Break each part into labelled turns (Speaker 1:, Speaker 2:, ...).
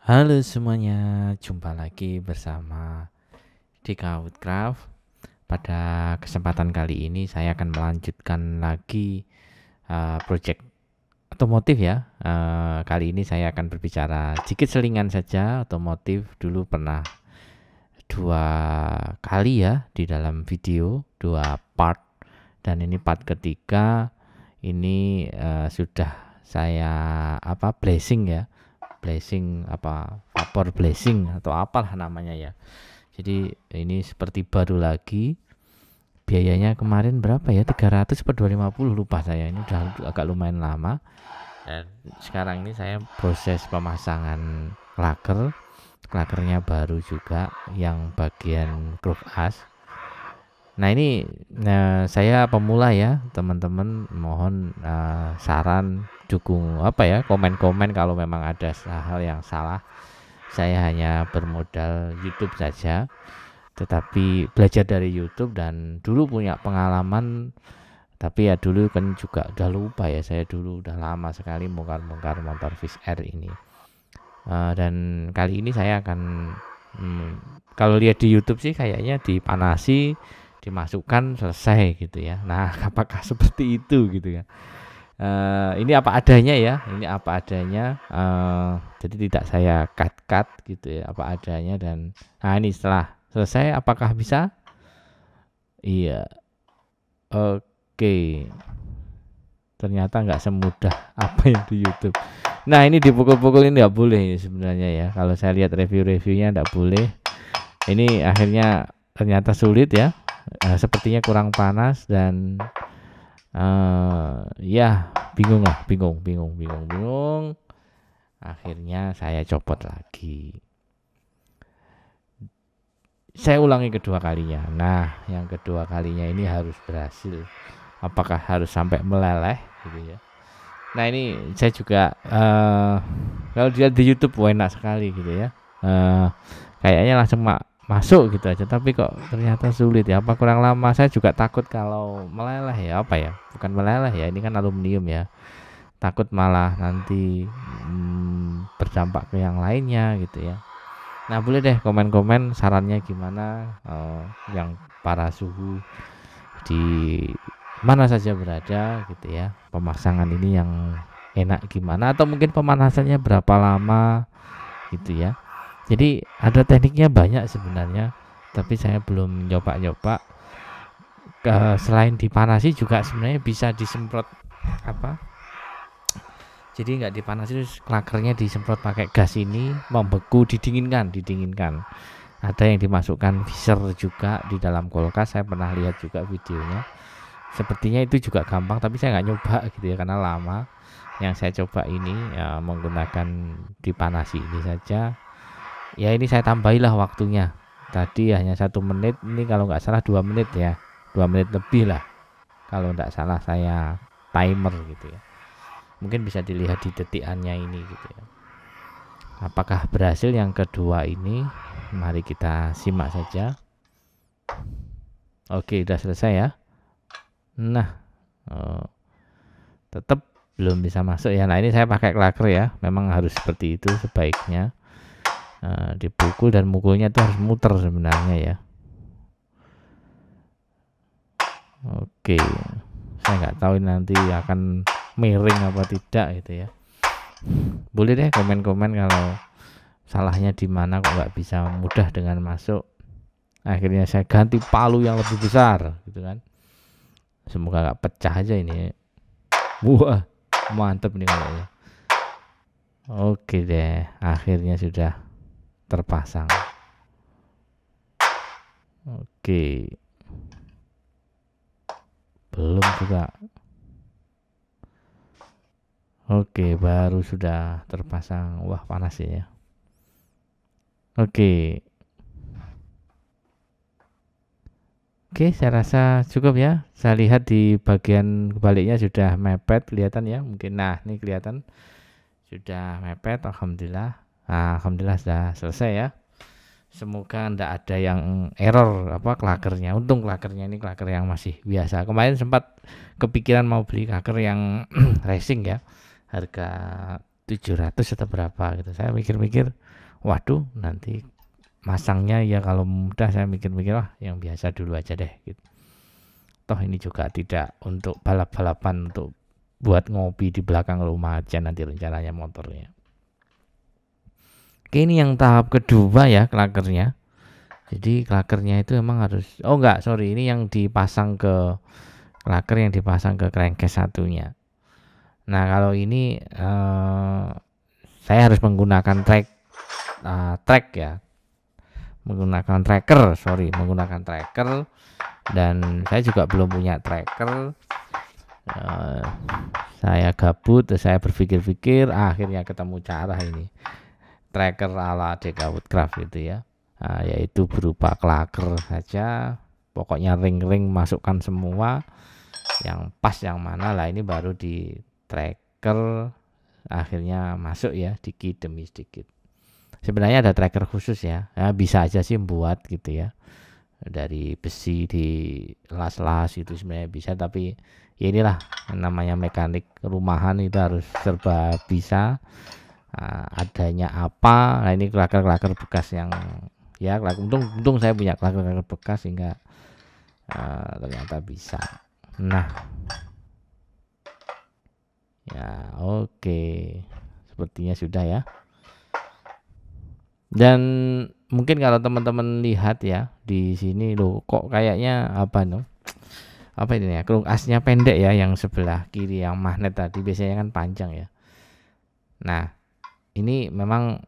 Speaker 1: Halo semuanya, jumpa lagi bersama Dika Woodcraft. Pada kesempatan kali ini saya akan melanjutkan lagi project otomotif ya. Kali ini saya akan berbicara sedikit selingan saja otomotif. Dulu pernah 2 kali ya di dalam video, 2 part, dan ini part ketiga. Ini sudah saya blessing ya, blessing vapor blessing atau apalah namanya ya. Jadi ini seperti baru lagi. Biayanya kemarin berapa ya, 300 per 250 lupa saya, ini udah agak lumayan lama. Dan sekarang ini saya proses pemasangan klakernya baru juga yang bagian groove as. Nah ini saya pemula ya teman-teman, mohon saran, dukung komen-komen kalau memang ada hal yang salah. Saya hanya bermodal YouTube saja, tetapi belajar dari YouTube dan dulu punya pengalaman, tapi ya dulu kan juga udah lupa ya, saya dulu udah lama sekali bongkar-bongkar motor Fish Air ini. Dan kali ini saya akan kalau lihat di YouTube sih kayaknya dipanasi, dimasukkan, selesai gitu ya. Nah, apakah seperti itu gitu ya? Ini apa adanya ya, ini apa adanya. Jadi tidak saya cut gitu ya, apa adanya. Dan nah ini setelah selesai apakah bisa? Iya, oke. Ternyata nggak semudah apa yang di YouTube. Nah ini dipukul-pukul ini nggak boleh sebenarnya ya. Kalau saya lihat review-reviewnya nggak boleh. Ini akhirnya ternyata sulit ya. Sepertinya kurang panas dan ya bingung. Akhirnya saya copot lagi. Saya ulangi kedua kalinya. Nah, yang kedua kalinya ini harus berhasil. Apakah harus sampai meleleh gitu ya? Nah, ini saya juga kalau dilihat di YouTube enak sekali gitu ya. Kayaknya langsung masuk gitu aja, tapi kok ternyata sulit ya. Apa kurang lama? Saya juga takut kalau meleleh ya, bukan meleleh ya, ini kan aluminium ya. Takut malah nanti berdampak ke yang lainnya gitu ya. Nah boleh deh komen-komen sarannya gimana, yang para suhu di mana saja berada gitu ya, pemasangan ini yang enak gimana, atau mungkin pemanasannya berapa lama gitu ya. Jadi ada tekniknya banyak sebenarnya, tapi saya belum nyoba-nyoba. Selain dipanasi juga sebenarnya bisa disemprot jadi nggak dipanasi, terus klakernya disemprot pakai gas ini, membeku, didinginkan. Ada yang dimasukkan visor juga di dalam kulkas, saya pernah lihat juga videonya. Sepertinya itu juga gampang, tapi saya nggak nyoba gitu ya karena lama. Yang saya coba ini ya menggunakan dipanasi ini saja. Ya ini saya tambahilah waktunya. Tadi hanya 1 menit, ini kalau nggak salah 2 menit ya, 2 menit lebih lah. Kalau nggak salah saya timer gitu ya. Mungkin bisa dilihat di detikannya ini gitu ya. Apakah berhasil yang kedua ini? Mari kita simak saja. Oke, udah selesai ya. Nah, tetap belum bisa masuk ya. Nah ini saya pakai klaker ya, memang harus seperti itu sebaiknya. Dipukul dan mukulnya itu harus muter sebenarnya ya. Oke, saya nggak tahu nanti akan miring apa tidak gitu ya. Boleh deh komen-komen kalau salahnya di mana kok nggak bisa mudah dengan masuk. Akhirnya saya ganti palu yang lebih besar gitu kan. Semoga nggak pecah aja ini. Wah, mantep nih kayaknya. Oke deh, akhirnya sudah terpasang. Oke, belum juga. Oke, baru sudah terpasang. Wah, panas ya. Oke. Oke, saya rasa cukup ya. Saya lihat di bagian kebaliknya sudah mepet, kelihatan ya. Mungkin nah, ini kelihatan sudah mepet. Alhamdulillah. Nah, alhamdulillah sudah selesai ya. Semoga tidak ada yang error klakernya. Untung klakernya ini klaker yang masih biasa. Kemarin sempat kepikiran mau beli klaker yang racing ya. Harga 700 atau berapa gitu. Saya mikir-mikir waduh nanti masangnya ya kalau mudah saya mikir-mikir wah yang biasa dulu aja deh gitu. Toh ini juga tidak untuk balap-balapan, untuk buat ngopi di belakang rumah aja nanti rencananya motornya. Oke, ini yang tahap kedua ya klakernya. Jadi klakernya itu emang harus, oh enggak, sorry, ini yang dipasang ke klaker yang dipasang ke crankcase satunya. Nah kalau ini saya harus menggunakan track ya, menggunakan tracker, dan saya juga belum punya tracker. Saya gabut, saya berpikir-pikir, akhirnya ketemu cara ini, tracker ala DK Woodcraft gitu ya. Yaitu berupa klaker saja, pokoknya ring-ring masukkan semua, yang pas yang mana lah, ini baru di tracker akhirnya masuk ya, sedikit demi sedikit. Sebenarnya ada tracker khusus ya, bisa aja sih buat gitu ya, dari besi di las-las itu sebenarnya bisa, tapi ya inilah namanya mekanik rumahan, itu harus serba bisa. Adanya apa, nah ini klaker-klaker bekas yang ya, untung saya punya klaker-klaker bekas sehingga ternyata bisa. Nah ya oke, sepertinya sudah ya. Dan mungkin kalau teman-teman lihat ya di sini loh, kok kayaknya apa ini ya, kelung asnya pendek ya, yang sebelah kiri yang magnet tadi biasanya kan panjang ya. Nah ini memang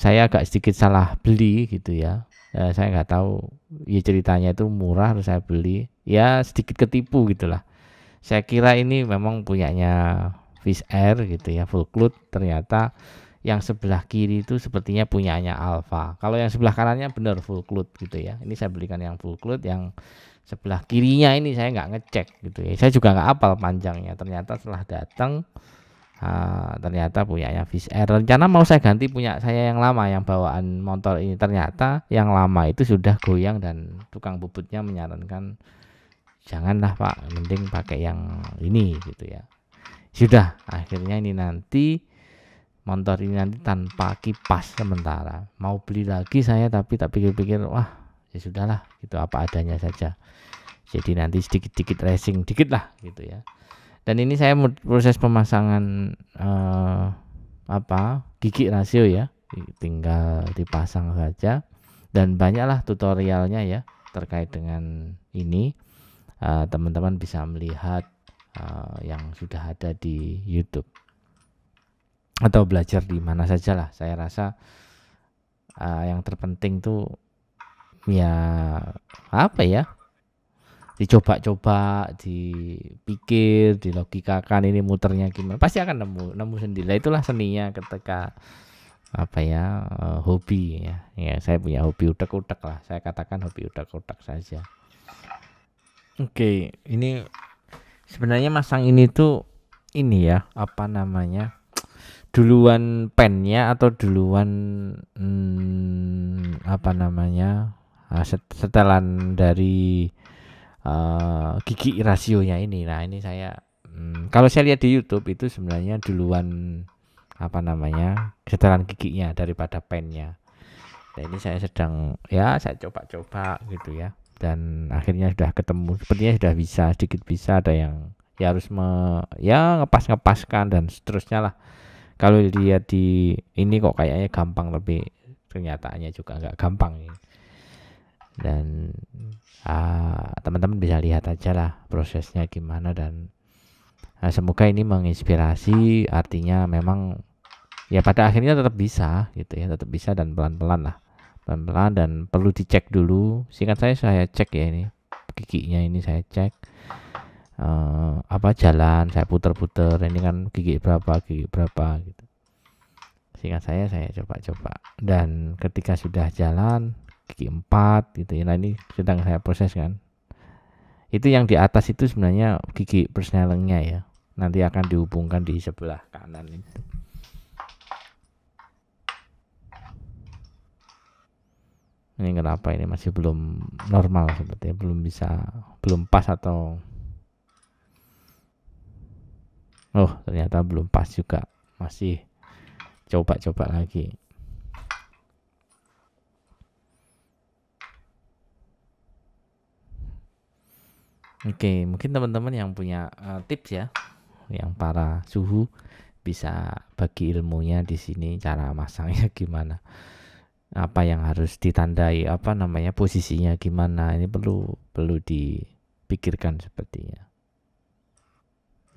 Speaker 1: saya agak sedikit salah beli gitu ya. Saya nggak tahu ya, ceritanya itu murah terus saya beli ya, sedikit ketipu gitulah. Saya kira ini memang punyanya Fish Air gitu ya, full cloth, ternyata yang sebelah kiri itu sepertinya punyanya Alfa. Kalau yang sebelah kanannya benar full cloth gitu ya. Ini saya belikan yang full cloth, yang sebelah kirinya ini saya nggak ngecek gitu ya. Saya juga nggak hafal panjangnya. Ternyata setelah datang ternyata punyanya Fish Air. Rencana mau saya ganti punya saya yang lama, yang bawaan motor ini. Ternyata yang lama itu sudah goyang dan tukang bubutnya menyarankan janganlah Pak, mending pakai yang ini gitu ya. Sudah, akhirnya ini nanti motor ini nanti tanpa kipas sementara. Mau beli lagi saya, tapi tak pikir-pikir, wah ya sudahlah, gitu apa adanya saja. Jadi nanti sedikit-sedikit racing dikit lah gitu ya. Dan ini saya proses pemasangan gigi rasio ya, tinggal dipasang saja, dan banyaklah tutorialnya ya terkait dengan ini. Teman-teman bisa melihat yang sudah ada di YouTube atau belajar di mana saja lah. Saya rasa yang terpenting tuh ya apa ya, dicoba-coba, dipikir, dilogikakan ini muternya gimana, pasti akan nemu sendiri. Itulah seninya ketika hobi ya. Saya punya hobi utek-utek lah, saya katakan hobi utek-utek saja. Oke, ini sebenarnya masang ini tuh ini ya, duluan pennya atau duluan setelan dari gigi rasionya ini. Nah ini saya kalau saya lihat di YouTube itu sebenarnya duluan setelan giginya daripada pennya. Nah ini saya sedang saya coba-coba gitu ya, dan akhirnya sudah ketemu, sepertinya sudah bisa, sedikit bisa. Ada yang ya harus ngepaskan dan seterusnya lah. Kalau dilihat di ini kok kayaknya gampang, tapi kenyataannya juga nggak gampang ini. Dan teman-teman bisa lihat aja lah prosesnya gimana, dan semoga ini menginspirasi. Artinya memang ya pada akhirnya tetap bisa gitu ya, tetap bisa, dan pelan-pelan dan perlu dicek dulu. Singkat saya cek ya, ini giginya ini saya cek jalan, saya puter-puter, ini kan gigi berapa gitu. Singkat saya coba-coba, dan ketika sudah jalan gigi 4 gitu ya. Nah ini sedang saya proses kan. Itu yang di atas itu sebenarnya gigi persnelingnya ya, nanti akan dihubungkan di sebelah kanan itu. Ini kenapa ini masih belum normal, sepertinya belum pas, atau ternyata belum pas juga, masih coba-coba lagi. Oke, mungkin teman-teman yang punya tips ya, yang para suhu bisa bagi ilmunya di sini, cara masangnya gimana, apa yang harus ditandai, apa namanya, posisinya gimana. Ini perlu dipikirkan sepertinya.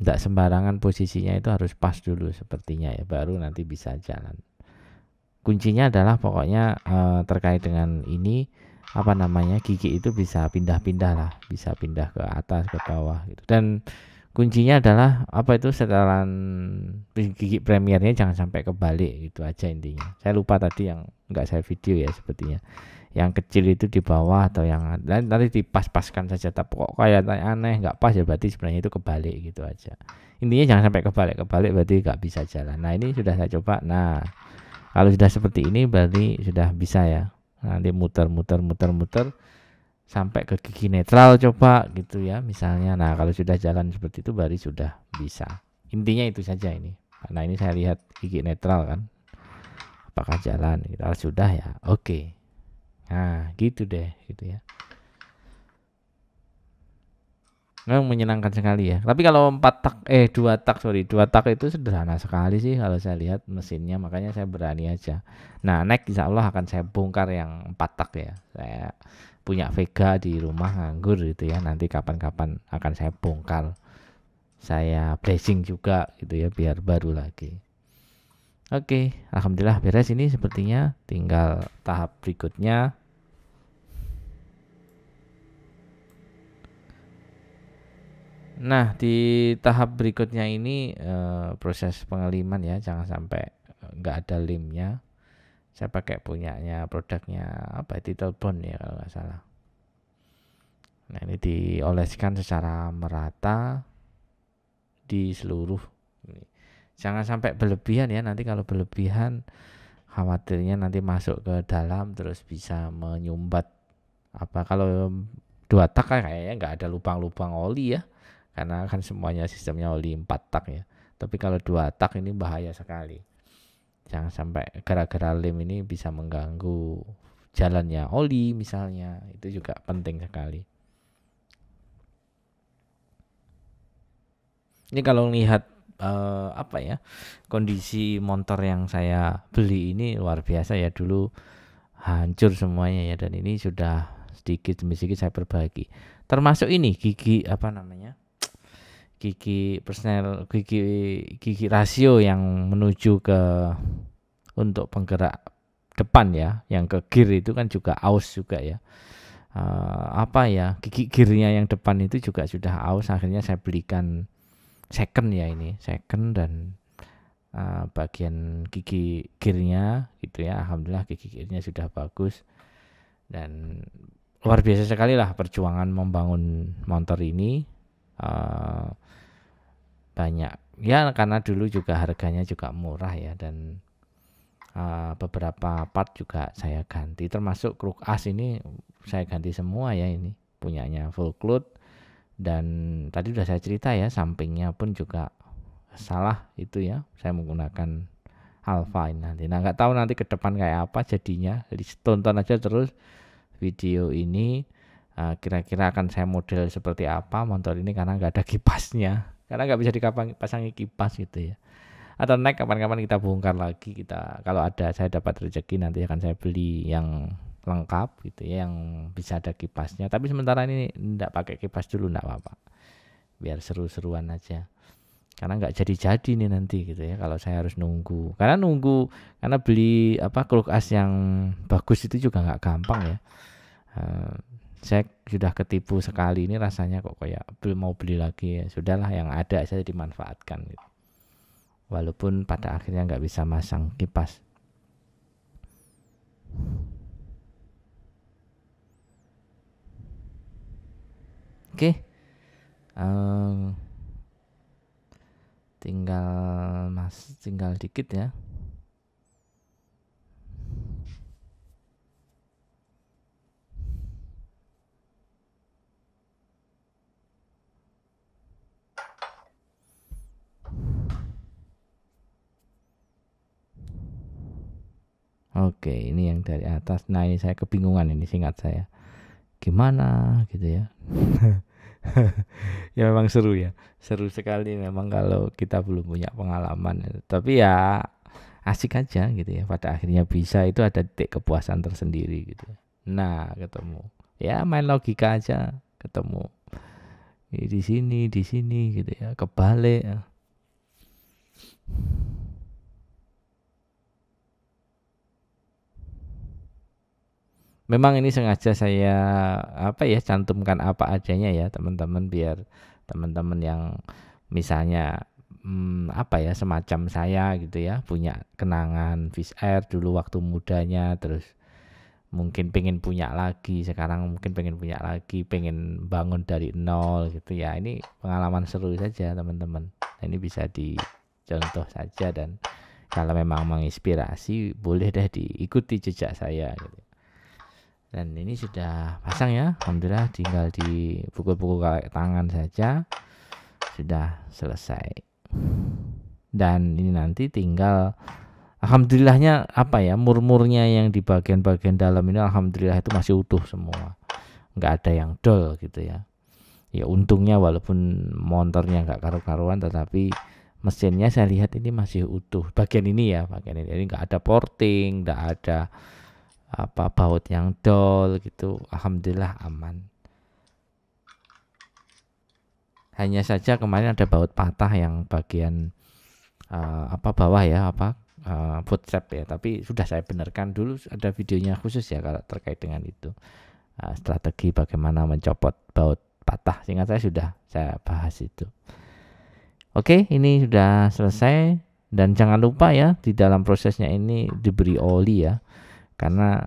Speaker 1: Tidak sembarangan posisinya, itu harus pas dulu sepertinya ya, baru nanti bisa jalan. Kuncinya adalah pokoknya terkait dengan ini, apa namanya, gigi itu bisa pindah-pindah lah, bisa pindah ke atas ke bawah gitu. Dan kuncinya adalah apa itu, setelan gigi premiernya jangan sampai kebalik, gitu aja intinya. Saya lupa tadi yang nggak saya video ya sepertinya. Yang kecil itu di bawah atau yang nanti dipas-paskan saja. Tapi kok kayak aneh nggak pas ya, berarti sebenarnya itu kebalik gitu aja. Intinya jangan sampai kebalik berarti nggak bisa jalan. Nah ini sudah saya coba. Nah kalau sudah seperti ini berarti sudah bisa ya. Nanti muter sampai ke gigi netral coba gitu ya misalnya. Nah kalau sudah jalan seperti itu baru sudah bisa. Intinya itu saja ini. Nah ini saya lihat gigi netral kan. Apakah jalan? Kalau sudah ya oke. Nah gitu deh gitu ya. Memang menyenangkan sekali ya. Tapi kalau 2 tak itu sederhana sekali sih kalau saya lihat mesinnya, makanya saya berani aja. Nah, next insya Allah akan saya bongkar yang 4 tak ya. Saya punya Vega di rumah nganggur gitu ya. Nanti kapan-kapan akan saya bongkar. Saya blessing juga gitu ya biar baru lagi. Oke, alhamdulillah beres ini sepertinya. Tinggal tahap berikutnya. Nah, di tahap berikutnya ini proses pengeliman ya, jangan sampai nggak ada limnya. Saya pakai punyanya produknya apa, Titelbond ya kalau nggak salah. Nah, ini dioleskan secara merata di seluruh. Jangan sampai berlebihan ya, nanti kalau berlebihan khawatirnya nanti masuk ke dalam terus bisa menyumbat. Apa kalau 2 tak kan kayaknya nggak ada lubang-lubang oli ya, karena kan semuanya sistemnya oli 4 tak ya. Tapi kalau 2 tak ini bahaya sekali. Jangan sampai gara-gara lem ini bisa mengganggu jalannya oli misalnya. Itu juga penting sekali. Ini kalau lihat apa ya, kondisi motor yang saya beli ini luar biasa ya. Dulu hancur semuanya ya, dan ini sudah sedikit demi sedikit saya perbaiki. Termasuk ini gigi apa namanya? Gigi rasio yang menuju ke untuk penggerak depan ya, yang ke gear itu kan juga aus juga ya. Apa ya, gigi gearnya yang depan itu juga sudah aus. Akhirnya saya belikan second ya, ini second, dan bagian gigi gearnya gitu ya. Alhamdulillah gigi gearnya sudah bagus, dan luar biasa sekali lah perjuangan membangun motor ini. Banyak ya, karena dulu juga harganya juga murah ya, dan beberapa part juga saya ganti, termasuk kruk as ini saya ganti semua ya, ini punyanya full cloth. Dan tadi udah saya cerita ya, sampingnya pun juga salah itu ya, saya menggunakan Alfa ini nanti. Nah nggak tahu nanti ke depan kayak apa jadinya, jadi tonton aja terus video ini. Kira-kira akan saya model seperti apa motor ini, karena nggak ada kipasnya, karena nggak bisa dipasangi kipas gitu ya. Atau naik kapan-kapan kita bongkar lagi, kita kalau ada, saya dapat rezeki nanti akan saya beli yang lengkap gitu ya, yang bisa ada kipasnya. Tapi sementara ini enggak pakai kipas dulu, enggak apa-apa, biar seru-seruan aja, karena nggak jadi-jadi nih nanti gitu ya kalau saya harus karena beli apa kulkas yang bagus itu juga nggak gampang ya. Saya sudah ketipu sekali ini, rasanya kok kayak mau beli lagi ya. Sudahlah, yang ada saya dimanfaatkan gitu. Walaupun pada akhirnya nggak bisa masang kipas. Oke, tinggal dikit ya. Oke, ini yang dari atas. Nah ini saya kebingungan ini, singkat saya gimana gitu ya. Ya memang seru ya, seru sekali memang kalau kita belum punya pengalaman. Tapi ya asik aja gitu ya. Pada akhirnya bisa itu ada titik kepuasan tersendiri gitu. Nah ketemu, ya main logika aja ketemu. Di sini gitu ya, kebalik. Memang ini sengaja saya apa ya cantumkan apa adanya ya teman-teman biar teman-teman yang misalnya apa ya semacam saya gitu ya punya kenangan Fish Air dulu waktu mudanya terus mungkin pengen punya lagi sekarang mungkin pengen punya lagi pengen bangun dari nol gitu ya ini pengalaman seru saja teman-teman. Ini bisa dicontoh saja dan kalau memang menginspirasi boleh deh diikuti jejak saya gitu. Dan ini sudah pasang ya, alhamdulillah tinggal dipukul-pukul tangan saja sudah selesai. Dan ini nanti tinggal alhamdulillahnya apa ya murmurnya yang di bagian-bagian dalam ini alhamdulillah itu masih utuh semua, nggak ada yang dol gitu ya. Ya untungnya walaupun motornya nggak karu-karuan tetapi mesinnya saya lihat ini masih utuh bagian ini ya bagian ini. Jadi nggak ada porting, nggak ada apa baut yang dol gitu, alhamdulillah aman. Hanya saja kemarin ada baut patah yang bagian apa bawah ya apa footstep ya, tapi sudah saya benarkan dulu ada videonya khusus ya kalau terkait dengan itu strategi bagaimana mencopot baut patah, seingat saya sudah saya bahas itu. Oke, ini sudah selesai dan jangan lupa ya di dalam prosesnya ini diberi oli ya. Karena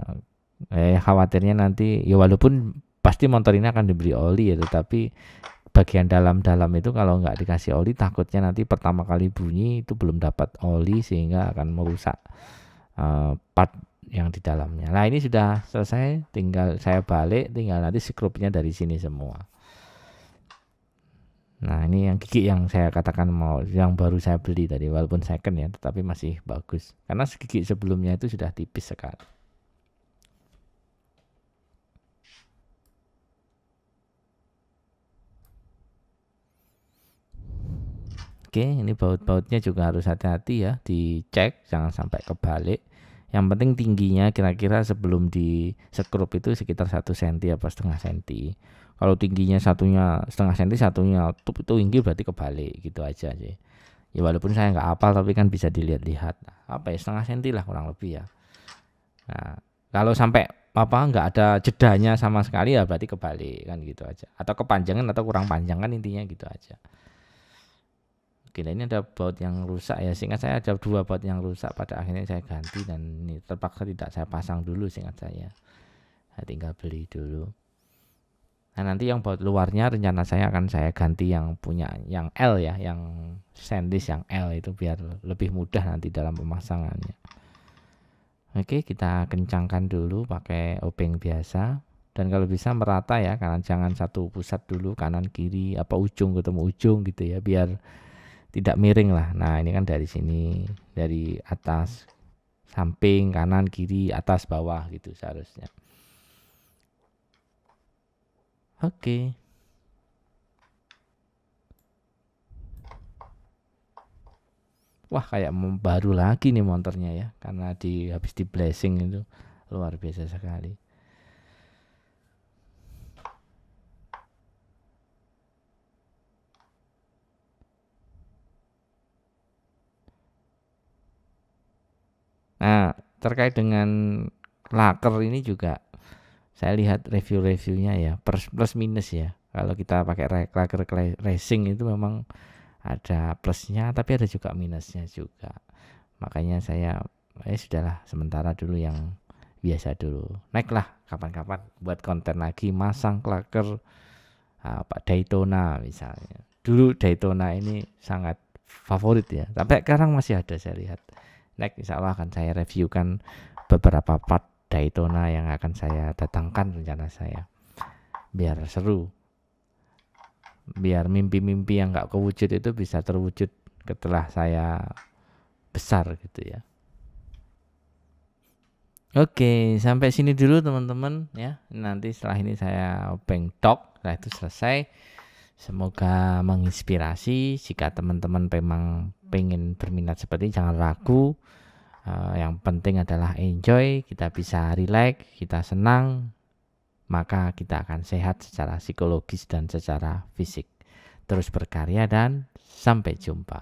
Speaker 1: khawatirnya nanti ya walaupun pasti motor ini akan diberi oli ya tetapi bagian dalam-dalam itu kalau nggak dikasih oli takutnya nanti pertama kali bunyi itu belum dapat oli sehingga akan merusak part yang di dalamnya. Nah ini sudah selesai tinggal saya balik tinggal nanti skrupnya dari sini semua. Nah ini yang gigi yang saya katakan mau yang baru saya beli tadi walaupun second ya tetapi masih bagus karena gigi sebelumnya itu sudah tipis sekali. Oke, ini baut-bautnya juga harus hati-hati ya, dicek jangan sampai kebalik. Yang penting tingginya kira-kira sebelum di sekrup itu sekitar 1 cm apa setengah senti. Kalau tingginya satunya setengah senti, satunya tup itu tinggi berarti kebalik gitu aja sih. Ya walaupun saya nggak hafal tapi kan bisa dilihat-lihat. Apa ya setengah senti lah kurang lebih ya. Nah, kalau sampai apa nggak ada jedanya sama sekali ya berarti kebalik kan gitu aja. Atau kepanjangan atau kurang panjang kan intinya gitu aja. Oke, nah ini ada baut yang rusak ya. Seingat saya ada 2 baut yang rusak. Pada akhirnya saya ganti dan ini terpaksa tidak saya pasang dulu seingat saya. Saya tinggal beli dulu. Nah nanti yang baut luarnya rencana saya akan saya ganti yang punya yang L ya, yang stainless yang L itu biar lebih mudah nanti dalam pemasangannya. Oke, kita kencangkan dulu pakai obeng biasa. Dan kalau bisa merata ya, karena jangan satu pusat dulu kanan kiri apa ujung ketemu ujung gitu ya, biar tidak miring lah. Nah ini kan dari sini dari atas samping kanan kiri atas bawah gitu seharusnya. Oke. Wah kayak baru lagi nih motornya ya karena habis di blessing itu luar biasa sekali. Nah terkait dengan laker ini juga saya lihat review-reviewnya ya plus minus ya. Kalau kita pakai laker racing itu memang ada plusnya tapi ada juga minusnya juga. Makanya saya sudahlah sementara dulu yang biasa dulu. Naik lah kapan-kapan buat konten lagi masang klaker Pak Daytona misalnya. Dulu Daytona ini sangat favorit ya. Sampai sekarang masih ada saya lihat. Next insya Allah akan saya reviewkan beberapa part Daytona yang akan saya datangkan rencana saya. Biar seru. Biar mimpi-mimpi yang gak kewujud itu bisa terwujud setelah saya besar gitu ya. Oke, sampai sini dulu teman-teman ya. Nanti setelah ini saya obeng tok, setelah itu selesai. Semoga menginspirasi. Jika teman-teman memang pengen berminat seperti ini, jangan ragu. Yang penting adalah enjoy, kita bisa relax, kita senang, maka kita akan sehat secara psikologis dan secara fisik. Terus berkarya dan sampai jumpa.